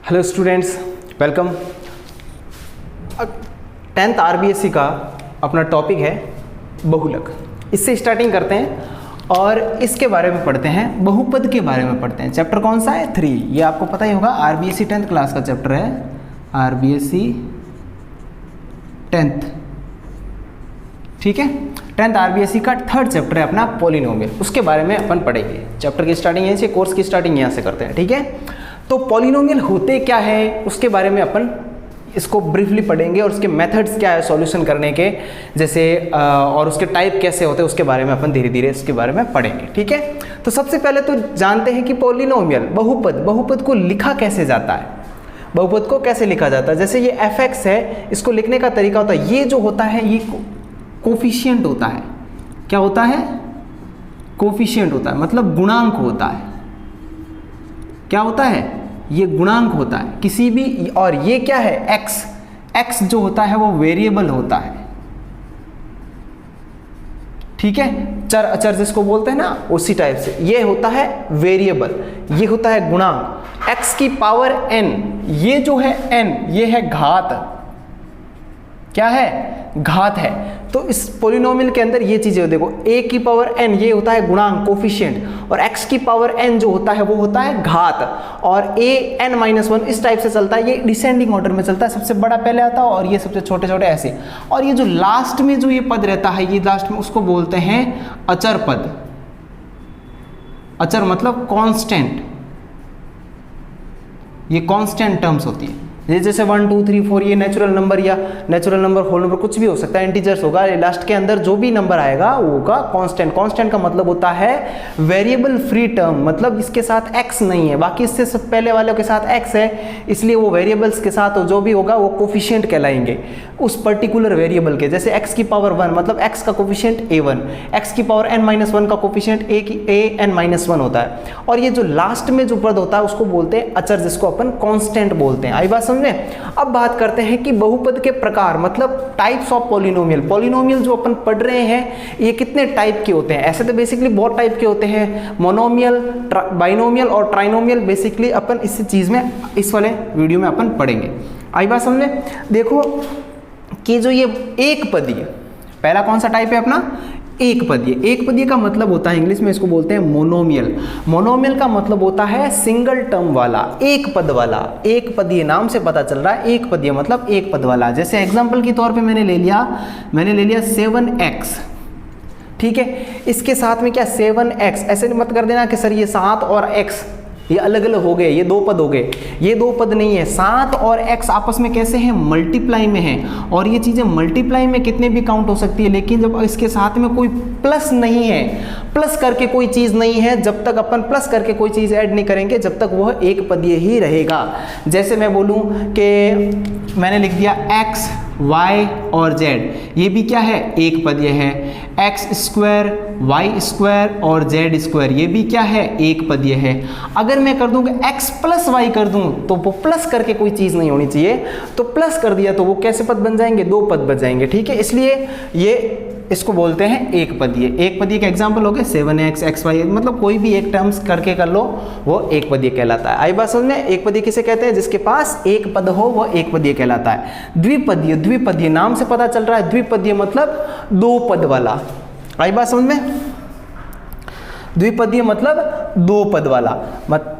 Hello students, welcome. 10th RBSc का अपना topic है बहुलक। इससे स्टार्टिंग करते हैं और इसके बारे में पढ़ते हैं, बहुपद के बारे में पढ़ते हैं। चैप्टर कौन सा है? 3। ये आपको पता ही होगा, RBSc 10th क्लास का चैप्टर है। RBSc 10th, ठीक है। 10th RBSc का 3rd चैप्टर है अपना पॉलिनोमियल, उसके बारे में अपन पढ़ेंगे। चैप्टर की स्टार्टिंग यहीं से, कोर्स की स्टार्टिंग यहाँ से करते हैं, ठीक है। तो पॉलिनोमियल होते क्या है उसके बारे में अपन इसको ब्रीफली पढ़ेंगे और उसके मेथड्स क्या है सॉल्यूशन करने के, जैसे और उसके टाइप कैसे होते हैं उसके बारे में अपन धीरे धीरे इसके बारे में पढ़ेंगे, ठीक है। तो सबसे पहले तो जानते हैं कि पॉलिनोमियल बहुपद को लिखा कैसे जाता है। बहुपद को कैसे लिखा जाता है? जैसे ये f(x) है, इसको लिखने का तरीका होता है, ये जो होता है ये कोफिशिएंट होता है। क्या होता है? कोफिशिएंट होता है, मतलब गुणांक होता है। क्या होता है? ये गुणांक होता है किसी भी। और ये क्या है? x जो होता है वो वेरिएबल होता है, ठीक है। चर अचर जिसको बोलते हैं ना, उसी टाइप से ये होता है वेरिएबल, ये होता है गुणांक। x की पावर n, ये जो है n, ये है घात। क्या है? घात है। तो इस पॉलिनोमियल के अंदर ये चीजें देखो, a की पावर n ये होता है गुणांक, कोफिशिएंट, और x की पावर n जो होता है वो होता है घात, और a n-1 इस टाइप से चलता है। ये डिसेंडिंग ऑर्डर में चलता है, सबसे बड़ा पहले आता है और ये सबसे छोटे छोटे ऐसे। और ये जो लास्ट में जो ये पद रहता है, ये लास्ट में उसको बोलते हैं अचर पद। अचर मतलब कांस्टेंट, ये कांस्टेंट टर्म्स होती है। जैसे 1 2 3 4 ये नेचुरल नंबर या नेचुरल नंबर, होल नंबर, कुछ भी हो सकता है, इंटीजर्स होगा। लास्ट के अंदर जो भी नंबर आएगा वो होगा कांस्टेंट। कांस्टेंट का मतलब होता है वेरिएबल फ्री टर्म, मतलब इसके साथ x नहीं है, बाकी इससे सब पहले वालों के साथ x है, इसलिए वो वेरिएबल्स के साथ जो भी होगा वो कोफिशिएंट कहलाएंगे उस पर्टिकुलर वेरिएबल के। जैसे x की पावर 1 मतलब x का कोफिशिएंट a1, x की पावर n-1 का कोफिशिएंट an-1 होता है। और ये जो लास्ट में जो पद होता है उसको बोलते हैं अचर, जिसको अपन कांस्टेंट बोलते हैं। आई बात समझ में? अब बात करते हैं कि बहुपद के प्रकार, मतलब टाइप्स ऑफ पॉलिनोमियल। पॉलिनोमियल जो अपन पढ़ रहे हैं ये कितने टाइप के होते हैं? ऐसे तो बेसिकली बहुत टाइप के होते हैं, मोनोमियल, बाइनोमियल और ट्राइनोमियल। बेसिकली अपन इस चीज में इस वाले वीडियो में अपन पढ़ेंगे। आई बात समझ में? देखो कि जो ये एक पदीय, पहला कौन सा टाइप है अपना? एक पदीय। एक पदीय का मतलब होता है, इंग्लिश में इसको बोलते हैं मोनोमियल। मोनोमियल का मतलब होता है सिंगल टर्म वाला, एक पद वाला। एक पदीय नाम से पता चल रहा है, एक पदीय मतलब एक पद वाला। जैसे एग्जांपल के तौर पे मैंने ले लिया 7x, ठीक है। इसके साथ में क्या 7x, ऐसे मत कर देना कि सर ये 7 और x ये अलग अलग हो गए, ये दो पद हो गए। ये दो पद नहीं है, 7 और x आपस में कैसे हैं? मल्टीप्लाई में हैं। और ये चीजें मल्टीप्लाई में कितने भी काउंट हो सकती है, लेकिन जब इसके साथ में कोई प्लस नहीं है, प्लस करके कोई चीज नहीं है, जब तक अपन प्लस करके कोई चीज ऐड नहीं करेंगे जब तक वह एक पदीय ही रहेगा। जैसे मैं बोलूं कि मैंने लिख दिया x, y और z, ये भी क्या है? एक पदीय है। x², y² और z², ये भी क्या है? एक पदीय है। अगर मैं कर दूं कि x + y कर दूं तो वो प्लस करके कोई चीज नहीं होनी चाहिए, तो प्लस कर दिया तो वो कैसे पद बन जाएंगे? दो पद बन जाएंगे, ठीक है। इसलिए ये इसको बोलते हैं एक पदीय। एक पदीय का एग्जांपल हो गए 7x, xy, मतलब कोई भी एक टर्म्स करके कर लो वो एक पदीय कहलाता है। आई बात समझ में? एक पदीय किसे कहते हैं? जिसके पास एक पद हो वो एक पदीय कहलाता है। द्विपदीय, द्विपदीय नाम से पता चल रहा है, द्विपदीय मतलब दो पद वाला। आई बात समझ में? द्विपदीय मतलब दो पद वाला।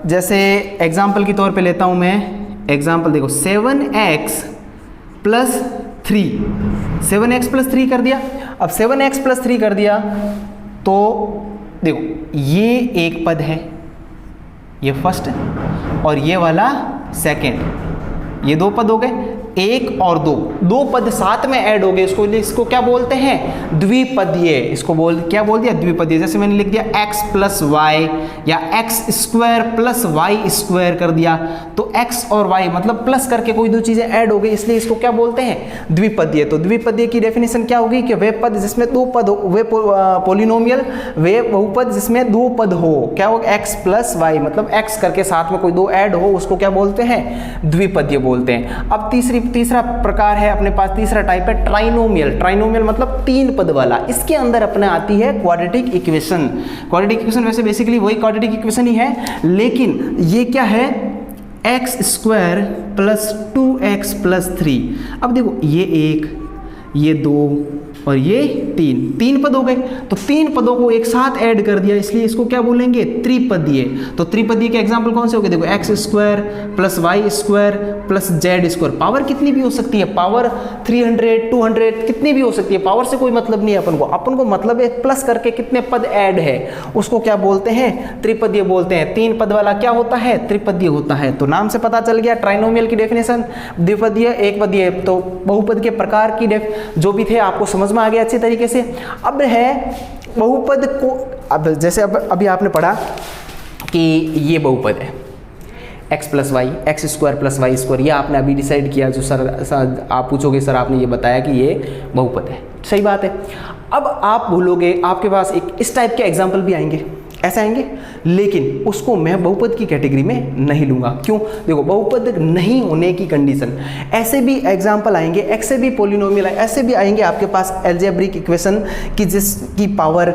जैसे एग्जांपल के तौर पे लेता हूं मैं, एग्जांपल देखो 7x + 3, 7x + 3 कर दिया। अब 7x + 3 कर दिया तो देखो ये एक पद है, ये फर्स्ट, और ये वाला सेकंड, ये दो पद हो गए। एक और दो पद साथ में ऐड हो गए, इसको क्या बोलते हैं? द्विपदीय। इसको क्या बोल दिया? द्विपदीय। जैसे मैंने लिख दिया x + y या x² + y² कर दिया, तो x और y मतलब प्लस करके कोई दो चीजें ऐड हो गई, इसलिए इसको क्या बोलते हैं? द्विपदीय। तो द्विपदीय की डेफिनेशन क्या होगी कि वे पद जिसमें दो पद हो, वे पॉलिनोमियल, वे बहुपद जिसमें दो पद हो। क्या हो? x + y मतलब x करके साथ में कोई दो ऐड हो, उसको क्या बोलते हैं? द्विपदीय बोलते हैं। अब तीसरा प्रकार है अपने पास, तीसरा टाइप है ट्राइनोमियल। ट्राइनोमियल मतलब तीन पद वाला। इसके अंदर अपने आती है क्वाड्रेटिक इक्वेशन। क्वाड्रेटिक इक्वेशन वैसे बेसिकली वही क्वाड्रेटिक इक्वेशन ही है, लेकिन ये क्या है? X square plus 2x plus 3। अब देखो ये 1, ये 2 और ये 3 पद हो गए। तो 3 पदों को एक साथ ऐड कर दिया, इसलिए इसको क्या बोलेंगे, त्रिपदीय। तो त्रिपदीय के एग्जांपल कौन से हो गए, देखो X square plus Y square plus Z square. Power कितनी भी हो सकती है, पावर 300 200 कितनी भी हो सकती है, पावर से कोई मतलब नहीं है अपन को मतलब है प्लस करके कितने पद ऐड है उसको क्या बोलते हैं, त्रिपदीय बोलते हैं। 3 पद वाला क्या होता है, त्रिपदीय होता है। तो नाम से पता चल गया ट्राइनोमियल की डेफिनेशन, द्विपदीय, एकपदीय। तो बहुपद के प्रकार की जो भी थे आपको समझ में आ गया अच्छी तरीके से। अब है बहुपद को, अब जैसे अभी आपने पढ़ा कि ये बहुपद है x plus Y, X square plus Y square, ये आपने अभी डिसाइड किया। जो सर आप पूछोगे सर आपने ये बताया कि ये बहुपद है, सही बात है। अब आप बोलोगे, आपके पास एक इस टाइप के एग्जाम्पल भी आएंगे, ऐसे आएंगे, लेकिन उसको मैं बहुपद की कैटेगरी में नहीं लूंगा। क्यों, देखो बहुपद नहीं होने की कंडीशन, ऐसे भी एग्जाम्पल आएंगे, ऐसे भी पॉलिनोमियल ऐसे भी आएंगे आपके पास अलजेब्रिक इक्वेशन की जिसकी पावर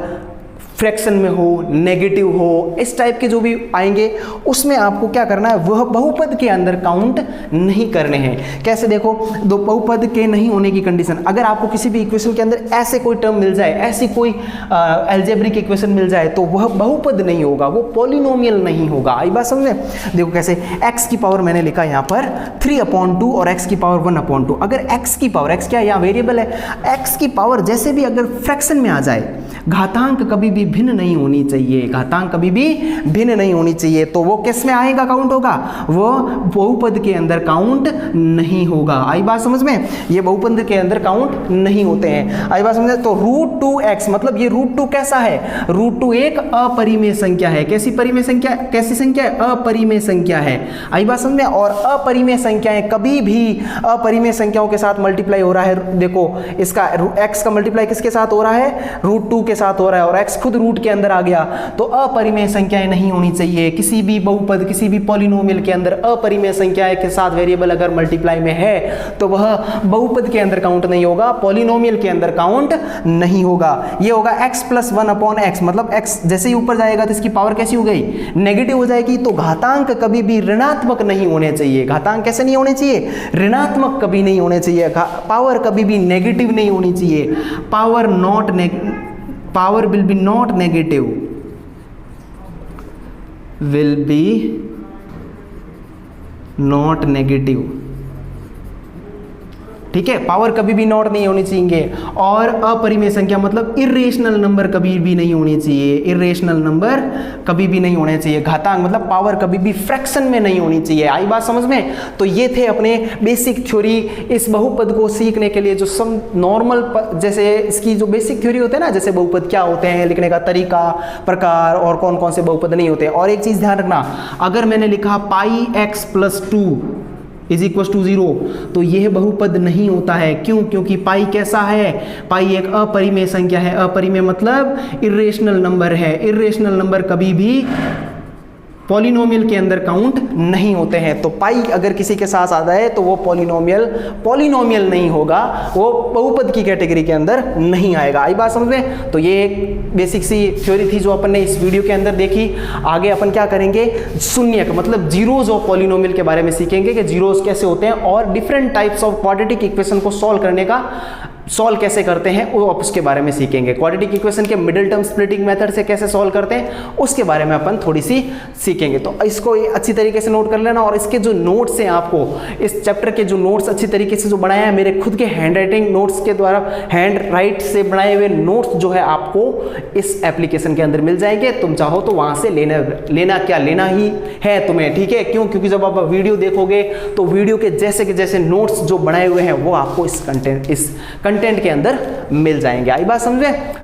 फ्रैक्शन में हो, नेगेटिव हो, इस टाइप के जो भी आएंगे उसमें आपको क्या करना है, वह बहुपद के अंदर काउंट नहीं करने हैं। कैसे, देखो दो बहुपद के नहीं होने की कंडीशन, अगर आपको किसी भी इक्वेशन के अंदर ऐसे कोई टर्म मिल जाए, ऐसी कोई अलजेब्रिक इक्वेशन मिल जाए, तो वह बहुपद नहीं होगा, वो पॉलिनोमियल नहीं होगा। आई बात समझ में। देखो कैसे, x की पावर मैंने लिखा यहाँ पर 3/2 और x की पावर 1/2। अगर x की पावर, x क्या है यहाँ वेरिएबल है, x की पावर जैसे भी अगर फ्रैक्शन में आ जाए, घातांक कभी भी भिन्न नहीं होनी चाहिए, घातांक कभी भी भिन्न नहीं होनी चाहिए, तो वो किस में आएगा, काउंट होगा, वो बहुपद के अंदर काउंट नहीं होगा। आई बात समझ में, ये बहुपद के अंदर काउंट नहीं होते हैं। आई बात समझ में। तो √2x मतलब ये √2 कैसा है, √2 एक अपरिमेय संख्या है। कैसी परिमेय संख्या, कैसी संख्या है, अपरिमेय संख्या है। आई बात समझ में। और अपरिमेय संख्याएं कभी भी अपरिमेय संख्याओं के साथ मल्टीप्लाई हो रहा है, देखो इसका x का मल्टीप्लाई किसके साथ हो रहा है, √2 के साथ हो रहा है, और x खुद रूट के अंदर आ गया, तो अपरिमेय संख्याएं नहीं होनी चाहिए। किसी भी बहुपद, किसी भी पॉलिनोमियल के अंदर अपरिमेय संख्याएं के साथ वेरिएबल अगर मल्टीप्लाई में है तो वह बहुपद के अंदर काउंट नहीं होगा, पॉलिनोमियल के अंदर काउंट नहीं होगा। ये होगा x प्लस 1/x, मतलब x जैसे ही ऊपर जाएगा तो इसकी पावर कैसी हो गई, नेगेटिव हो जाएगी। तो घातांक कभी भी ऋणात्मक नहीं होने चाहिए। घातांक कैसे नहीं होने चाहिए, ऋणात्मक कभी नहीं होने चाहिए। पावर कभी भी नेगेटिव नहीं होनी चाहिए। Power will be not negative, will be not negative, ठीक है। पावर कभी भी नॉट नहीं होनी चाहिए। और अपरिमेय संख्या मतलब इरेशनल नंबर कभी भी नहीं होनी चाहिए, इरेशनल नंबर कभी भी नहीं होने चाहिए। घातांक मतलब पावर कभी भी फ्रैक्शन में नहीं होनी चाहिए। आई बात समझ में। तो ये थे अपने बेसिक थ्योरी। इस बहुपद को सीखने के लिए जो सम नॉर्मल जैसे इसकी जो बेसिक थ्योरी होते हैं ना, जैसे बहुपद क्या होते हैं, लिखने का तरीका, प्रकार और कौन कौन से बहुपद नहीं होते। और एक चीज ध्यान रखना, अगर मैंने लिखा πx + 2 = 0 तो यह बहुपद नहीं होता है। क्यों, क्योंकि पाई कैसा है, पाई एक अपरिमेय संख्या है। अपरिमेय मतलब इरेशनल नंबर है। इरेशनल नंबर कभी भी पॉलिनोमियल के अंदर काउंट नहीं होते हैं। तो पाई अगर किसी के साथ आता है तो वो पॉलिनोमियल नहीं होगा, वो बहुपद की कैटेगरी के अंदर नहीं आएगा। आई बात समझ में। तो ये एक बेसिक सी थ्योरी थी जो अपन ने इस वीडियो के अंदर देखी। आगे अपन क्या करेंगे, शून्यक मतलब जीरोज ऑफ पॉलिनोमियल के बारे में सीखेंगे कि जीरोज कैसे होते हैं और different types of quadratic equation को सॉल्व कैसे करते हैं वो उसके बारे में सीखेंगे। क्वाड्रेटिक इक्वेशन के मिडिल टर्म स्प्लिटिंग मेथड से कैसे सॉल्व करते हैं उसके बारे में अपन थोड़ी सी सीखेंगे। तो इसको अच्छी तरीके से नोट कर लेना। और इसके जो नोट्स हैं, आपको इस चैप्टर के जो नोट्स अच्छी तरीके से जो बनाए हैं मेरे खुद के हैंड राइटिंग नोट्स के द्वारा, हैंड राइट से बनाए हुए नोट्स जो है आपको इस एप्लीकेशन के अंदर मिल जाएंगे। तुम चाहो तो वहां से लेना ही है तुम्हें, ठीक है। क्यों, क्योंकि जब आप वीडियो देखोगे तो वीडियो के जैसे नोट्स जो बनाए हुए हैं वो आपको इस कंटेंट के अंदर मिल जाएंगे। आई बात समझे।